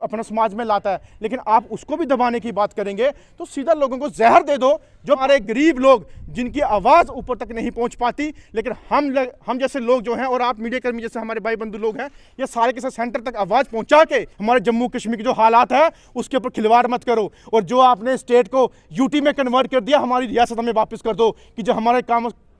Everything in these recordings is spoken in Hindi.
अपना समाज में लाता है, लेकिन आप उसको भी दबाने की बात करेंगे तो सीधा लोगों को जहर दे दो। जो हमारे गरीब लोग जिनकी आवाज़ ऊपर तक नहीं पहुंच पाती, लेकिन हम जैसे लोग जो हैं और आप मीडिया कर्मी जैसे हमारे भाई बंधु लोग हैं, ये सारे के साथ सेंटर तक आवाज़ पहुंचा के हमारे जम्मू कश्मीर के जो हालात है उसके ऊपर खिलवाड़ मत करो। और जो आपने स्टेट को यूटी में कन्वर्ट कर दिया, हमारी रियासत हमें वापस कर दो कि जो हमारे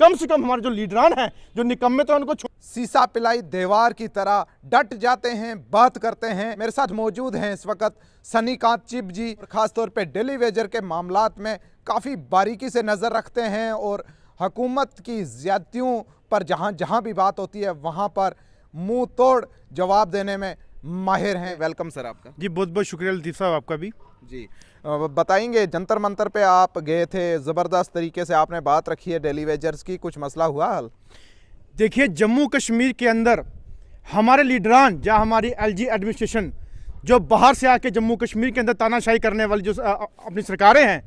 कम से कम हमारे जो लीडरान हैं, जो निकम्मे, तो उनको सीसा पिलाई दीवार की तरह डट जाते हैं, बात करते हैं। मेरे साथ मौजूद हैं इस वक्त सनीकांत चिब जी, खासतौर पे डेली वेजर के मामलात में काफ़ी बारीकी से नज़र रखते हैं और हुकूमत की ज़्यादतियों पर जहाँ जहाँ भी बात होती है वहाँ पर मुंह तोड़ जवाब देने में माहिर हैं। वेलकम सर आपका। जी बहुत बहुत शुक्रिया लतीफ़ साहब आपका भी। जी बताएंगे, जंतर मंतर पे आप गए थे, ज़बरदस्त तरीके से आपने बात रखी है डेली वेजर्स की, कुछ मसला हुआ हल? देखिए, जम्मू कश्मीर के अंदर हमारे लीडरान या हमारी एलजी एडमिनिस्ट्रेशन जो बाहर से आके जम्मू कश्मीर के अंदर तानाशाही करने वाली जो अपनी सरकारें हैं,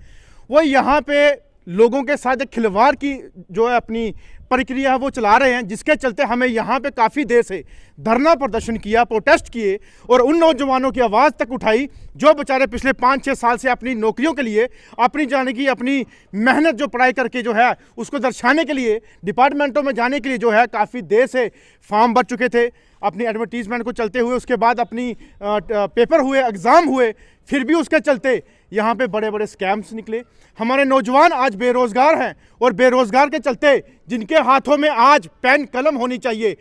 वो यहाँ पे लोगों के साथ खिलवाड़ की जो है अपनी प्रक्रिया है वो चला रहे हैं, जिसके चलते हमें यहाँ पे काफ़ी देर से धरना प्रदर्शन किया, प्रोटेस्ट किए और उन नौजवानों की आवाज़ तक उठाई जो बेचारे पिछले 5-6 साल से अपनी नौकरियों के लिए, अपनी जाने की अपनी मेहनत जो पढ़ाई करके जो है उसको दर्शाने के लिए, डिपार्टमेंटों में जाने के लिए जो है काफ़ी देर से फॉर्म भर चुके थे अपनी एडवर्टीजमेंट को चलते हुए। उसके बाद अपनी पेपर हुए, एग्ज़ाम हुए, फिर भी उसके चलते यहाँ पे बड़े बड़े स्कैम्स निकले। हमारे नौजवान आज बेरोज़गार हैं और बेरोज़गार के चलते जिनके हाथों में आज पेन कलम होनी चाहिए,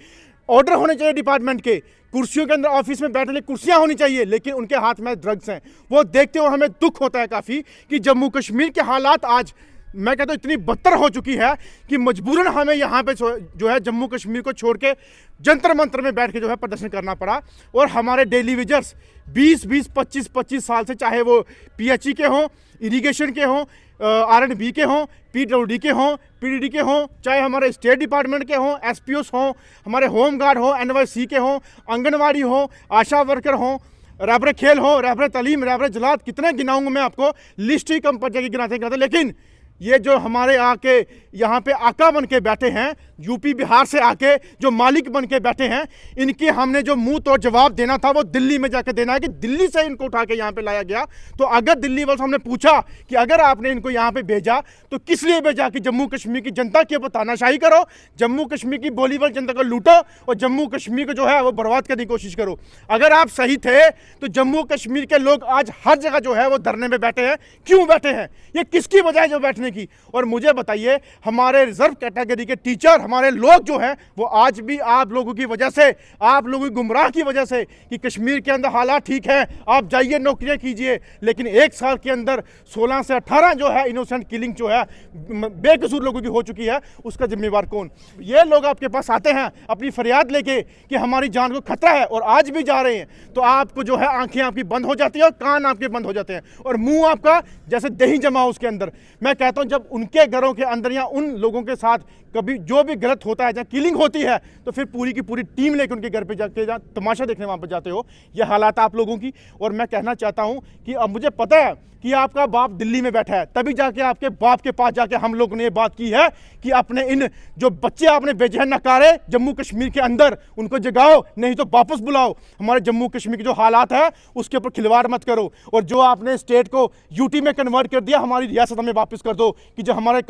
ऑर्डर होने चाहिए डिपार्टमेंट के, कुर्सियों के अंदर ऑफिस में बैठने कुर्सियाँ होनी चाहिए, लेकिन उनके हाथ में ड्रग्स हैं। वो देखते हुए हमें दुख होता है काफ़ी कि जम्मू कश्मीर के हालात आज मैं कहता हूँ इतनी बदतर हो चुकी है कि मजबूरन हमें यहाँ पे जो है जम्मू कश्मीर को छोड़ के जंतर मंतर में बैठ के जो है प्रदर्शन करना पड़ा। और हमारे डेली वेजर्स 20-20, 25-25 साल से, चाहे वो पीएचई के हों, इरिगेशन के हों, आरएंडबी के हों, पीडब्ल्यूडी के हों, पीडीडी के हों, चाहे हमारे स्टेट डिपार्टमेंट के हों, एसपीओस हों, हमारे होम गार्ड हों, एनवाईसी के हों, आंगनवाड़ी हों, आशा वर्कर हों, रहबर खेल हो, रहबर तालीम, रहबर जलात, कितने गिनाऊंगा मैं आपको, लिस्ट ही कम पड़ जाएगी गिनाते। लेकिन ये जो हमारे आके यहाँ पे आका बन के बैठे हैं, यूपी बिहार से आके जो मालिक बन के बैठे हैं, इनकी हमने जो मुंह तोड़ जवाब देना था वो दिल्ली में जाके देना है कि दिल्ली से इनको उठा के यहाँ पे लाया गया। तो अगर दिल्ली वालों से हमने पूछा कि अगर आपने इनको यहाँ पे भेजा तो किस लिए भेजा, कि जम्मू कश्मीर की जनता के ऊपर तानाशाही करो, जम्मू कश्मीर की बोली वाली जनता को लूटो और जम्मू कश्मीर को जो है वो बर्बाद करने की कोशिश करो। अगर आप सही थे तो जम्मू कश्मीर के लोग आज हर जगह जो है वो धरने में बैठे हैं। क्यों बैठे हैं? ये किसकी वजह है जो बैठने की? और मुझे बताइए, हमारे रिजर्व कैटेगरी के टीचर, हमारे लोग जो हैं वो आज भी आप लोगों की वजह से, आप लोगों की गुमराह की वजह से कि कश्मीर के अंदर हालात ठीक हैं, आप जाइए नौकरियां कीजिए, लेकिन 1 साल के अंदर 16 से 18 जो है इनोसेंट किलिंग जो है बेकसूर लोगों की हो चुकी है, उसका जिम्मेवार कौन? ये लोग आपके पास आते हैं अपनी फरियाद लेके कि हमारी जान को खतरा है और आज भी जा रहे हैं, तो आपको जो है आंखें आपकी बंद हो जाती है और कान आपके बंद हो जाते हैं और मुंह आपका जैसे दही जमा उसके अंदर। मैं कहता हूं जब उनके घरों के अंदर या उन लोगों के साथ कभी जो भी गलत होता है, जहाँ किलिंग होती है, तो फिर पूरी की पूरी टीम लेकर उनके घर पे जाके जहाँ तमाशा देखने वहाँ पर जाते हो। ये हालात आप लोगों की। और मैं कहना चाहता हूँ कि अब मुझे पता है कि आपका बाप दिल्ली में बैठा है, तभी जाके आपके बाप के पास जाके हम लोगों ने ये बात की है कि अपने इन जो बच्चे आपने भेजे हैं नकारे जम्मू कश्मीर के अंदर, उनको जगाओ, नहीं तो वापस बुलाओ। हमारे जम्मू कश्मीर के जो हालात है उसके ऊपर खिलवाड़ मत करो और जो आपने स्टेट को यूटी में कन्वर्ट कर दिया, हमारी रियासत हमें वापस कर दो कि जो हमारे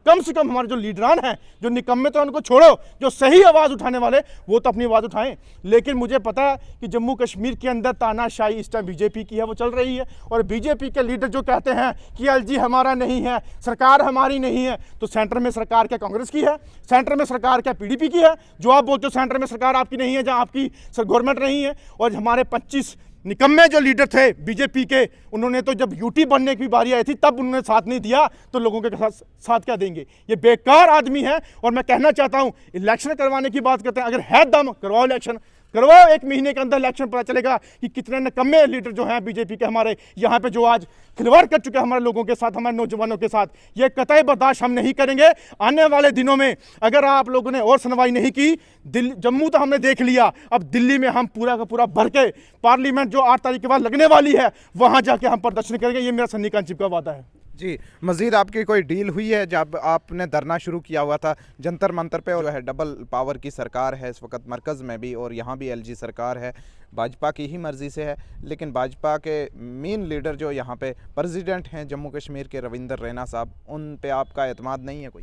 कम से कम हमारे जो लीडरान हैं, जो निकम्मे, तो उनको छोड़ो, जो सही आवाज़ उठाने वाले वो तो अपनी आवाज़ उठाएं। लेकिन मुझे पता है कि जम्मू कश्मीर के अंदर तानाशाही इस टाइम बीजेपी की है, वो चल रही है और बीजेपी के लीडर जो कहते हैं कि एलजी हमारा नहीं है, सरकार हमारी नहीं है, तो सेंटर में सरकार क्या कांग्रेस की है? सेंटर में सरकार क्या पीडीपी की है? जो आप बोलते हो सेंटर में सरकार आपकी नहीं है, जहाँ आपकी गवर्नमेंट नहीं है। और हमारे 25 निकम्मे जो लीडर थे बीजेपी के, उन्होंने तो जब यूटी बनने की बारी आई थी तब उन्होंने साथ नहीं दिया, तो लोगों के साथ क्या देंगे? ये बेकार आदमी है। और मैं कहना चाहता हूं, इलेक्शन करवाने की बात करते हैं, अगर है दम करवाओ इलेक्शन, करवाओ, 1 महीने के अंदर इलेक्शन पता चलेगा कि कितने निकम्मे लीडर जो हैं बीजेपी के हमारे यहाँ पे जो आज खिलवाड़ कर चुके हैं हमारे लोगों के साथ, हमारे नौजवानों के साथ। ये कतई बर्दाश्त हम नहीं करेंगे। आने वाले दिनों में अगर आप लोगों ने और सुनवाई नहीं की, जम्मू तो हमने देख लिया, अब दिल्ली में हम पूरा का पूरा भर के पार्लियामेंट जो 8 तारीख के बाद लगने वाली है, वहां जाके हम प्रदर्शन करेंगे। ये मेरा सन्नीकांत चिब का वादा है। जी, मज़ीद आपकी कोई डील हुई है जब आपने धरना शुरू किया हुआ था जंतर मंतर पे, और जो है डबल पावर की सरकार है इस वक्त मरकज़ में भी, और यहाँ भी एलजी सरकार है, भाजपा की ही मर्ज़ी से है, लेकिन भाजपा के मेन लीडर जो यहाँ पे प्रेसिडेंट हैं जम्मू कश्मीर के रविंदर रैना साहब, उन पे आपका एतमाद नहीं है कोई?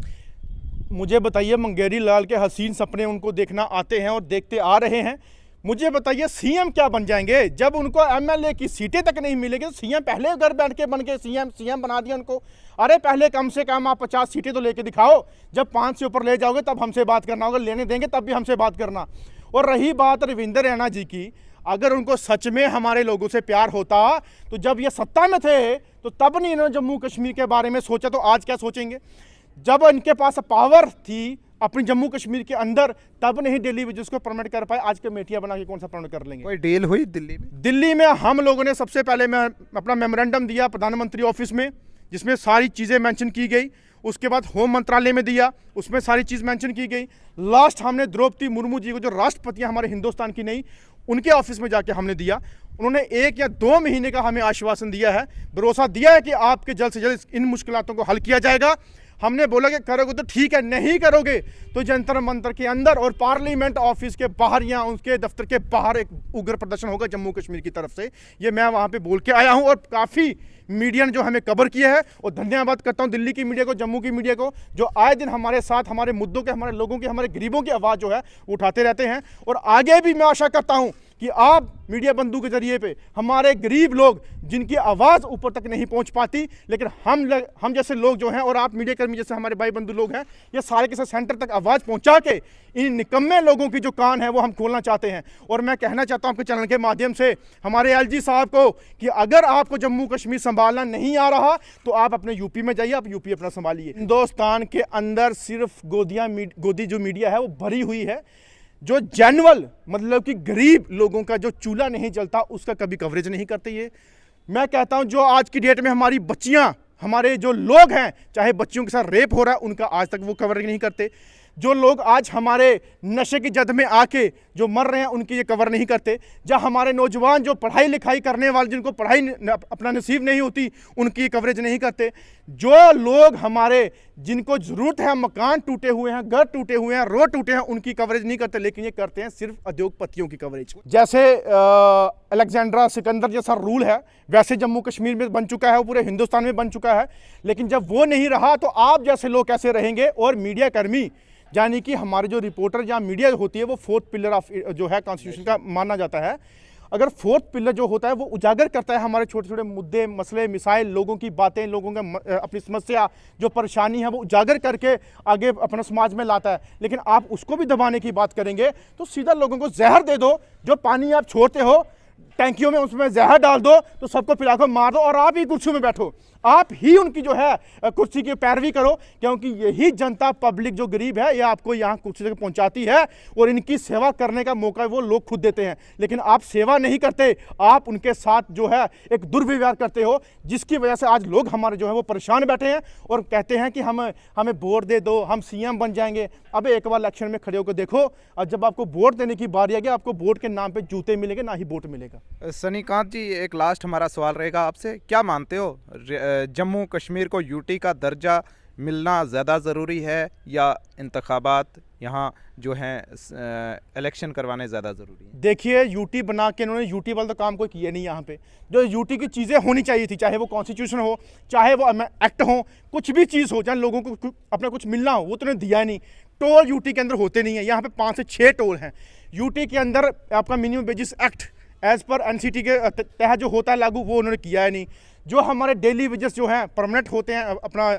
मुझे बताइए, मंगेरी लाल के हसीन सपने उनको देखना आते हैं और देखते आ रहे हैं। मुझे बताइए सीएम क्या बन जाएंगे जब उनको एमएलए की सीटें तक नहीं मिलेगी? तो सीएम पहले घर बैठ के बन के सीएम बना दिया उनको। अरे पहले कम से कम आप 50 सीटें तो लेके दिखाओ, जब 5 से ऊपर ले जाओगे तब हमसे बात करना होगा, लेने देंगे तब भी हमसे बात करना। और रही बात रविंदर रैना जी की, अगर उनको सच में हमारे लोगों से प्यार होता तो जब ये सत्ता में थे तो तब नहीं इन्होंने जम्मू कश्मीर के बारे में सोचा, तो आज क्या सोचेंगे? जब इनके पास पावर थी अपनी जम्मू कश्मीर के अंदर, तब नहीं दिल्ली में जिसको परमिट कर पाए, आज के मेटिया बना के कौन सा परमिट कर लेंगे? कोई डील हुई दिल्ली में? दिल्ली में हम लोगों ने सबसे पहले मैं अपना मेमोरेंडम दिया प्रधानमंत्री ऑफिस में, जिसमें सारी चीज़ें मेंशन की गई। उसके बाद होम मंत्रालय में दिया, उसमें सारी चीज़ मेंशन की गई। लास्ट हमने द्रौपदी मुर्मू जी को, जो राष्ट्रपति हैं हमारे हिंदुस्तान की, नहीं, उनके ऑफिस में जाके हमने दिया। उन्होंने 1 या 2 महीने का हमें आश्वासन दिया है, भरोसा दिया है कि आपके जल्द से जल्द इन मुश्किलों को हल किया जाएगा। हमने बोला कि करोगे तो ठीक है, नहीं करोगे तो जंतर मंतर के अंदर और पार्लियामेंट ऑफिस के बाहर या उसके दफ्तर के बाहर एक उग्र प्रदर्शन होगा जम्मू कश्मीर की तरफ से। ये मैं वहाँ पे बोल के आया हूँ, और काफ़ी मीडिया ने जो हमें कवर किया है, और धन्यवाद करता हूँ दिल्ली की मीडिया को, जम्मू की मीडिया को, जो आए दिन हमारे साथ हमारे मुद्दों के, हमारे लोगों के, हमारे गरीबों की आवाज़ जो है उठाते रहते हैं। और आगे भी मैं आशा करता हूँ कि आप मीडिया बंधु के जरिए पे हमारे गरीब लोग जिनकी आवाज़ ऊपर तक नहीं पहुंच पाती, लेकिन हम जैसे लोग जो हैं, और आप मीडिया कर्मी जैसे हमारे भाई बंधु लोग हैं, ये सारे के साथ सेंटर तक आवाज़ पहुंचा के इन निकम्मे लोगों की जो कान है वो हम खोलना चाहते हैं। और मैं कहना चाहता हूं आपके चैनल के माध्यम से हमारे एलजी साहब को कि अगर आपको जम्मू कश्मीर संभालना नहीं आ रहा तो आप अपने यूपी में जाइए, आप यूपी अपना संभालिए। हिंदुस्तान के अंदर सिर्फ गोदी जो मीडिया है वो भरी हुई है, जो जनरल मतलब कि गरीब लोगों का जो चूल्हा नहीं जलता उसका कभी कवरेज नहीं करते। ये मैं कहता हूं, जो आज की डेट में हमारी बच्चियां, हमारे जो लोग हैं, चाहे बच्चियों के साथ रेप हो रहा है, उनका आज तक वो कवरेज नहीं करते। जो लोग आज हमारे नशे की जद में आके जो मर रहे हैं उनकी ये कवर नहीं करते। जहाँ हमारे नौजवान जो पढ़ाई लिखाई करने वाले, जिनको पढ़ाई अपना नसीब नहीं होती, उनकी कवरेज नहीं करते। जो लोग हमारे जिनको ज़रूरत है, मकान टूटे हुए हैं, घर टूटे हुए हैं, रोड टूटे हैं, उनकी कवरेज नहीं करते, लेकिन ये करते हैं सिर्फ उद्योगपतियों की कवरेज। जैसे अलेक्जेंड्रा सिकंदर जैसा रूल है, वैसे जम्मू कश्मीर में बन चुका है, वो पूरे हिंदुस्तान में बन चुका है। लेकिन जब वो नहीं रहा तो आप जैसे लोग कैसे रहेंगे? और मीडिया कर्मी, यानी कि हमारे जो रिपोर्टर या मीडिया होती है, वो 4th पिलर ऑफ जो है कॉन्स्टिट्यूशन का माना जाता है। अगर 4th पिलर जो होता है वो उजागर करता है हमारे छोटे छोटे मुद्दे, मसले, मिसाइल, लोगों की बातें, लोगों का अपनी समस्या, जो परेशानी है वो उजागर करके आगे अपना समाज में लाता है। लेकिन आप उसको भी दबाने की बात करेंगे तो सीधा लोगों को जहर दे दो। जो पानी आप छोड़ते हो टैंकियों में, उसमें जहर डाल दो तो सबको पिला कर मार दो, और आप ही कुर्सी में बैठो, आप ही उनकी जो है कुर्सी की पैरवी करो, क्योंकि यही जनता, पब्लिक जो गरीब है, ये आपको यहाँ कुर्सी तक पहुँचाती है, और इनकी सेवा करने का मौका वो लोग खुद देते हैं। लेकिन आप सेवा नहीं करते, आप उनके साथ जो है एक दुर्व्यवहार करते हो, जिसकी वजह से आज लोग हमारे जो है वो परेशान बैठे हैं और कहते हैं कि हमें वोट दे दो, हम सीएम बन जाएंगे। अब एक बार इलेक्शन में खड़े होकर देखो, और जब आपको वोट देने की बारी आएगी, आपको वोट के नाम पर जूते मिलेंगे, ना ही वोट मिलेगा। सनीकांत जी, एक लास्ट हमारा सवाल रहेगा आपसे, क्या मानते हो जम्मू कश्मीर को यूटी का दर्जा मिलना ज़्यादा ज़रूरी है, या इंतखाबात यहाँ जो हैं इलेक्शन करवाने ज़्यादा ज़रूरी है? देखिए, यूटी बना के इन्होंने यूटी वाला तो काम कोई किया नहीं। यहाँ पे जो यूटी की चीज़ें होनी चाहिए थी, चाहे वो कॉन्स्टिट्यूशन हो, चाहे वो एक्ट हो, कुछ भी चीज़ हो, चाहे लोगों को अपना कुछ मिलना हो, वो तो उन्होंने दिया नहीं। टोल यूटी के अंदर होते नहीं है। यहाँ पे 5 से 6 टोल हैं यूटी के अंदर। आपका minimum wages act as per NCT के तहत जो होता है लागू, वो उन्होंने किया है नहीं। जो हमारे डेली वेजेस जो हैं परमानेंट होते हैं अपना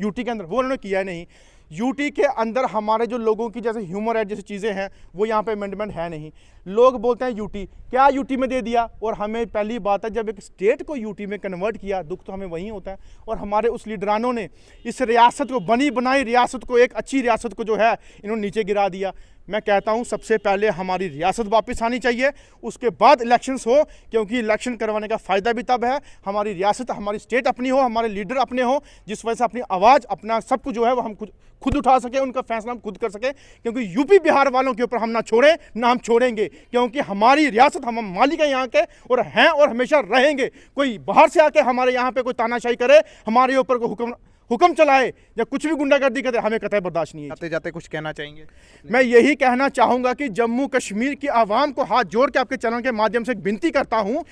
यूटी के अंदर, वो उन्होंने किया है नहीं। यूटी के अंदर हमारे जो लोगों की जैसे ह्यूमन राइट जैसी चीज़ें हैं, वो यहाँ पे अमेंडमेंट है नहीं। लोग बोलते हैं यूटी, क्या यूटी में दे दिया? और हमें पहली बात है, जब एक स्टेट को यूटी में कन्वर्ट किया, दुख तो हमें वहीं होता है। और हमारे उस लीडरानों ने इस रियासत को, बनी बनाई रियासत को, एक अच्छी रियासत को जो है इन्होंने नीचे गिरा दिया। मैं कहता हूं सबसे पहले हमारी रियासत वापस आनी चाहिए, उसके बाद इलेक्शंस हो, क्योंकि इलेक्शन करवाने का फ़ायदा भी तब है हमारी रियासत, हमारी स्टेट अपनी हो, हमारे लीडर अपने हो, जिस वजह से अपनी आवाज़, अपना सब कुछ जो है वो हम खुद उठा सके, उनका फैसला हम खुद कर सके। क्योंकि यूपी बिहार वालों के ऊपर हम ना छोड़ें ना हम छोड़ेंगे, क्योंकि हमारी रियासत, हम मालिक हैं यहाँ के और हैं और हमेशा रहेंगे। कोई बाहर से आके हमारे यहाँ पे कोई तानाशाही करे, हमारे ऊपर कोई हुक्म चलाए या कुछ भी गुंडागर्दी करे, हमें कतई बर्दाश्त नहीं है। जाते जाते कुछ कहना चाहेंगे? मैं यही कहना चाहूँगा कि जम्मू कश्मीर की आवाम को हाथ जोड़ के आपके चैनल के माध्यम से एक विनती करता हूँ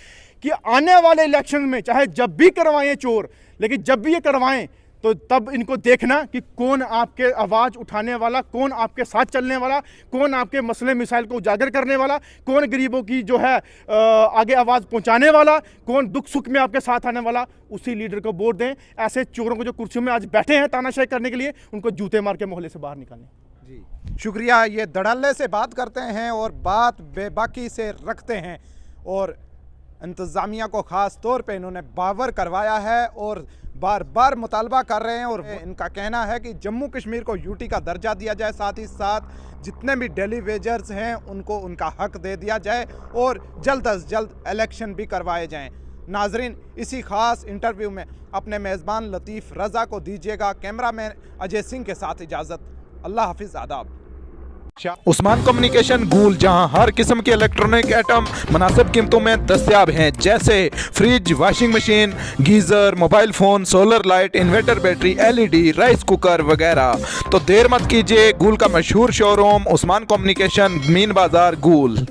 कि आने वाले इलेक्शन में चाहे जब भी करवाएं चोर, लेकिन जब भी ये करवाएं तो तब इनको देखना कि कौन आपके आवाज़ उठाने वाला, कौन आपके साथ चलने वाला, कौन आपके मसले मिसाइल को उजागर करने वाला, कौन गरीबों की जो है आगे आवाज़ पहुंचाने वाला, कौन दुख सुख में आपके साथ आने वाला, उसी लीडर को वोट दें। ऐसे चोरों को जो कुर्सियों में आज बैठे हैं तानाशाही करने के लिए, उनको जूते मार के मोहल्ले से बाहर निकालें। जी शुक्रिया। ये धड़ल्ले से बात करते हैं और बात बेबाकी से रखते हैं, और इंतज़ामिया को ख़ास तौर पे इन्होंने बावर करवाया है और बार बार मुतालबा कर रहे हैं, और इनका कहना है कि जम्मू कश्मीर को यूटी का दर्जा दिया जाए, साथ ही साथ जितने भी डेली वेजर्स हैं उनको उनका हक दे दिया जाए और जल्द अज जल्द इलेक्शन भी करवाए जाएं। नाजरीन, इसी ख़ास इंटरव्यू में अपने मेज़बान लतीफ़ रज़ा को दीजिएगा कैमरामैन अजय सिंह के साथ इजाज़त। अल्लाह हाफिज़, आदाब। उस्मान कम्युनिकेशन गूल, जहां हर किस्म के इलेक्ट्रॉनिक आइटम मुनासिब कीमतों में दस्तयाब हैं, जैसे fridge, washing machine, geyser, mobile phone, solar light, inverter battery, LED, rice cooker वगैरह। तो देर मत कीजिए, गूल का मशहूर शोरूम उस्मान कम्युनिकेशन, मीन बाज़ार, गूल।